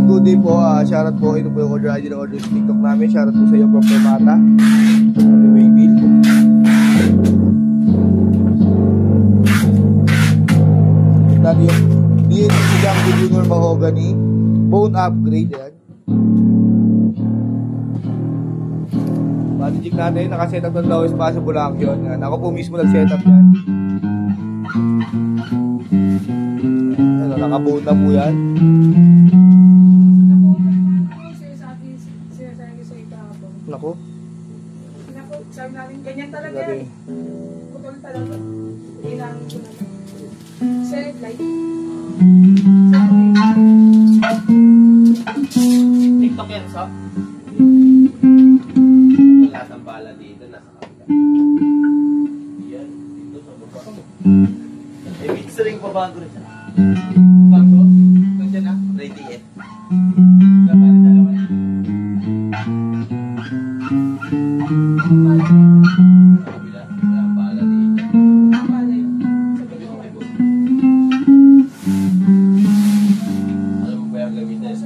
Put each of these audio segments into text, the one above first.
Yan, good day po. Shoutout po. Ito po yung order ID ng order sa TikTok namin. Shoutout po sa iyo, Prof. Mata. Waybill. Natin yung DNC Jumbo Junior Mahogany. Bone upgrade yan. Body check natin. Nakasetup ng lowest possible action. Yan. Ako po mismo nag-setup yan. Ano, nakabone na po yan. Naku. Naku, sabi namin, ganyan talaga yan. Putol talaga. Ginamit ko naman. Set light. TikTok yan, so? Lahat ng bala dito, nasa kapita. Yan, dito sa baba. Eh, mix ring pa bago rin siya. Bago? Ito dyan na? Ready eh. Dapat rin dalawa na. Wala ang bala dito. Ang bala yun. Sabi ko, alam mo ba yung gamitin?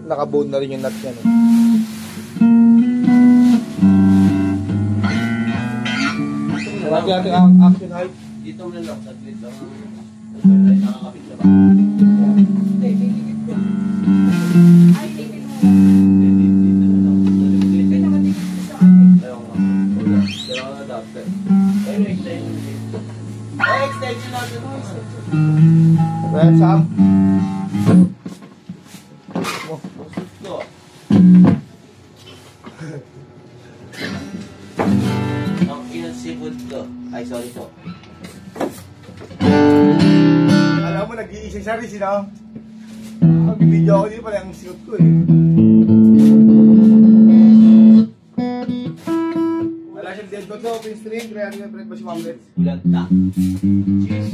Nakabone na rin yung nut yan. Lagi natin ang action height. Dito mo na lang, saglit lang. Ay, nakakapit na ba? hindi, titigit ko. Ay, titigit mo. Dito na lang. Hindi nakatigit ko sa akin. Ayaw nga. Wala. Kailangan na adapter. Ayun, extension dito. Ay, extension natin. Well, Sam. Gusto. Ang inasipod ko. Ay, sorry po. Alam mo, nag-iisang siya rin sila. Mag-video ako dito pala yung sinot ko eh. Wala siyang dead dog sa open string. Kaya rin yung ba si Mamlets? Bulanta. Cheers.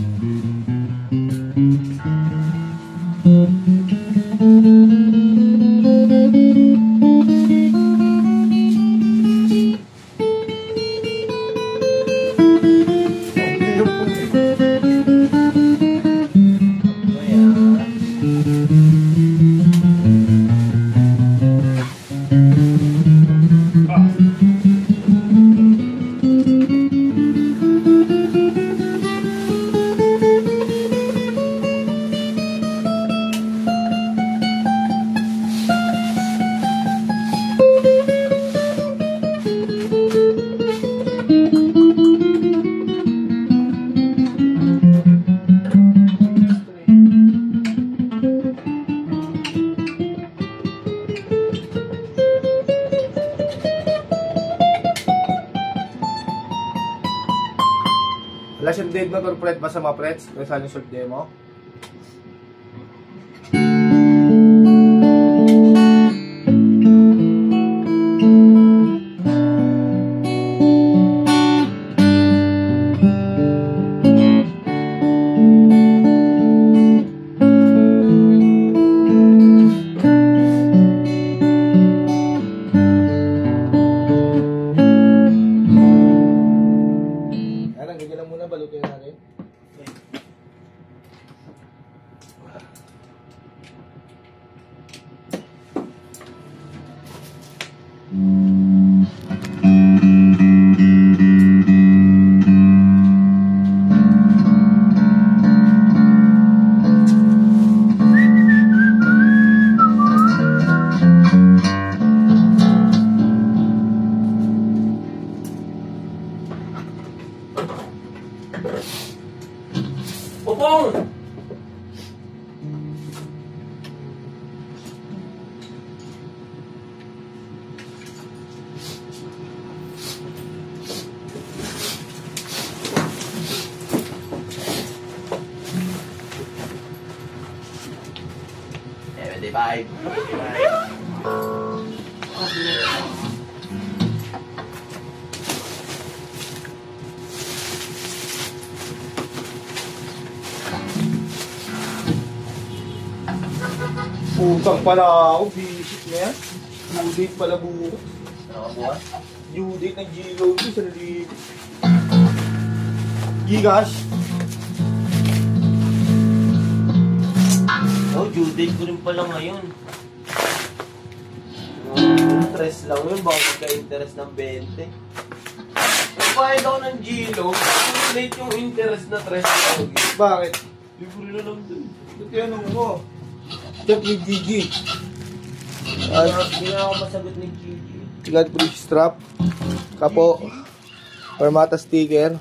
Wala siyang dead note or fret ba sa mga frets? Kaya saan yung short demo? Ganyan lang muna, balutin natin. Popong! Bye. Utang pala ako, visit na yan. Due date pala bukas. Nakabukas? Due date ng GLOD sa nalilip. Gcash. Oh, due date ko rin pala ngayon. Interest lang yun, baka magka-interest ng 20. Nagbayad ako ng Gilo, late yung interest na 3 lang. Bakit? Libre na lang dun. Ito yan mo. Check with Gigi. Hindi na ako masagot ni Gigi. God bridge strap. Kapo. Permata sticker.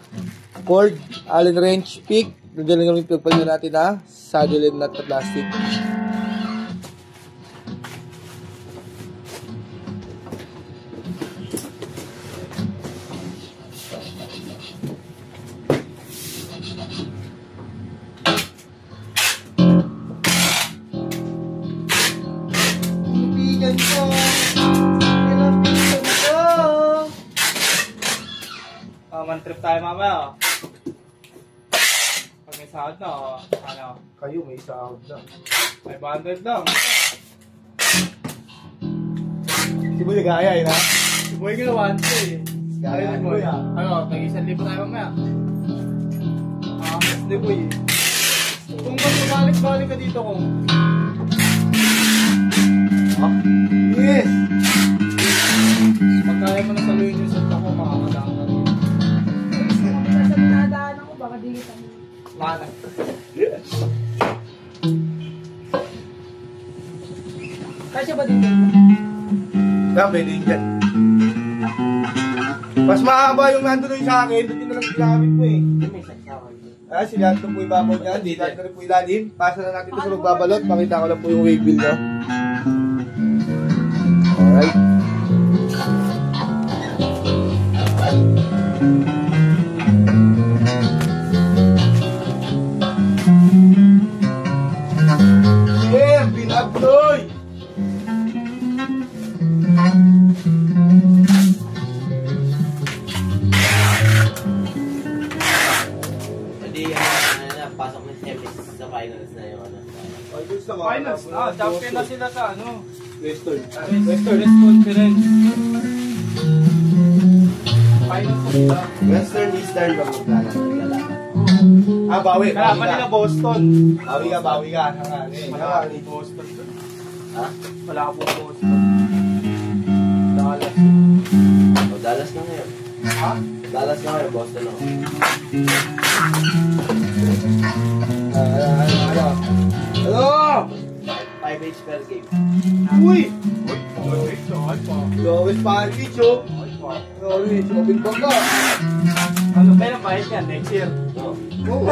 Cord. Allen wrench. Pick. Nandiyan lang yung pagpalyo natin na saddle nut na plastic. Pilihan ko. Pilihan ko. Man trip tayo mamaya. Pag may sahod na, ano, Kayo may sahod na. 500 lang. Si Boy gaya yun ha? Si Boy ginawa eh. Gaya ni Boy ha? Ano, tag-1,000 tayo mamaya. Mas ni Boy eh. Kung balik-balik ka dito kung... Yes! Pag kaya mo na saluhin yung santa ko, makakadaan ka rin. Kung nasa dinadaanan ko, baka di kita mo. Mana. Kasya ba dito? Pwede din dyan. Mas mahaba yung nandun yung sa akin, doon yun na lang ginamit mo eh. May saksakan dun. Sila ito po ibabaw niyan, sila ito rin po ilalim. Pasa na natin ito sa magbabalot, pakita ko lang po yung wave bill nyo. Alright. Yeah, binabloy! Hindi, pasok mo sa finals na yung ano. Finals na, champion na sila sa ano. Western. West Conference. Finals na sila. Western, Eastern, maglalaan. Bawi. Kalaban nila Boston. Bawi ka. Wala ka Boston. Ha? Wala ka po Boston. Dallas. O, Dallas na ngayon. Ha? Dallas na ngayon, Boston ako. Hello! 5H per game. Uy! Ay pa. Lowest package, oh. Ay pa. Sorry, shopping bag ka. Ano, kailan bayad yan? Next year. No. Oo.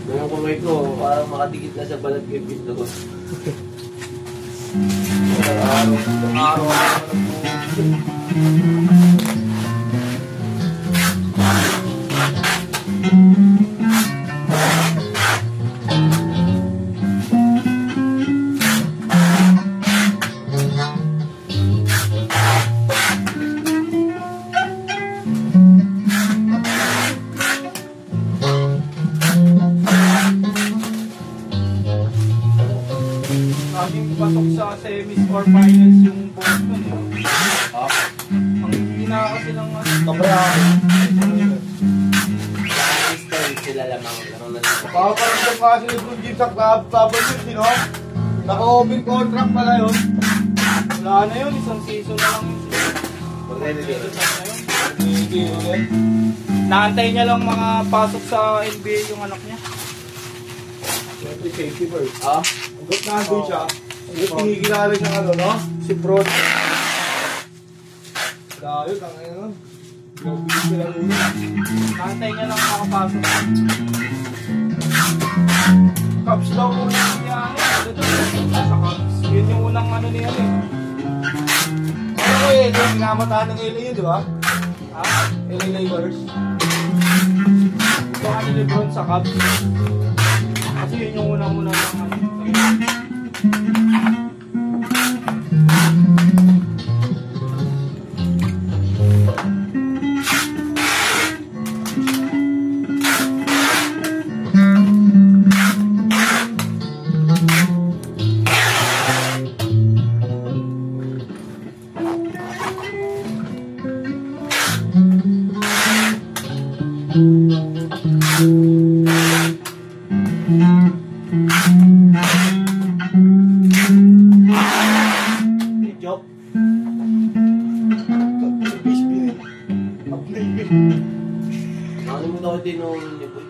Yung kamay ko, parang makadikit na sa balat kay Pinto. Araw. Laging pasok sa semis or finals yung Boston eh. Ang hina kasi ng ano. Kabra. Eastern sila lamang na lang. Paparamdam kasi ni Blue Jeans sa club yun, sino? Naka-open contract pala yun. Wala na yun, isang season na lang yun. Mag-relegate. Hindi, okay. Naantay niya lang mga pasok sa NBA yung anak niya. Siyempre, safety first. Ah? Hanggat nandun siya, hanggat pinigilala siya ano, no? Si Bron. Dayo, tangay na. Gawin sila rin. Naantay niya lang makapasok. Cubs daw muna niya ano. Sa Cubs. Yun yung unang ano niya eh. Ano ko eh, yung pinamatahan ng LA yun, di ba? Ha? LA Lakers. Ito ka ni Lebron sa Cubs. Kasi yun yung unang-unang ano. Joke. Ano mo daw tinulong niyo, boy?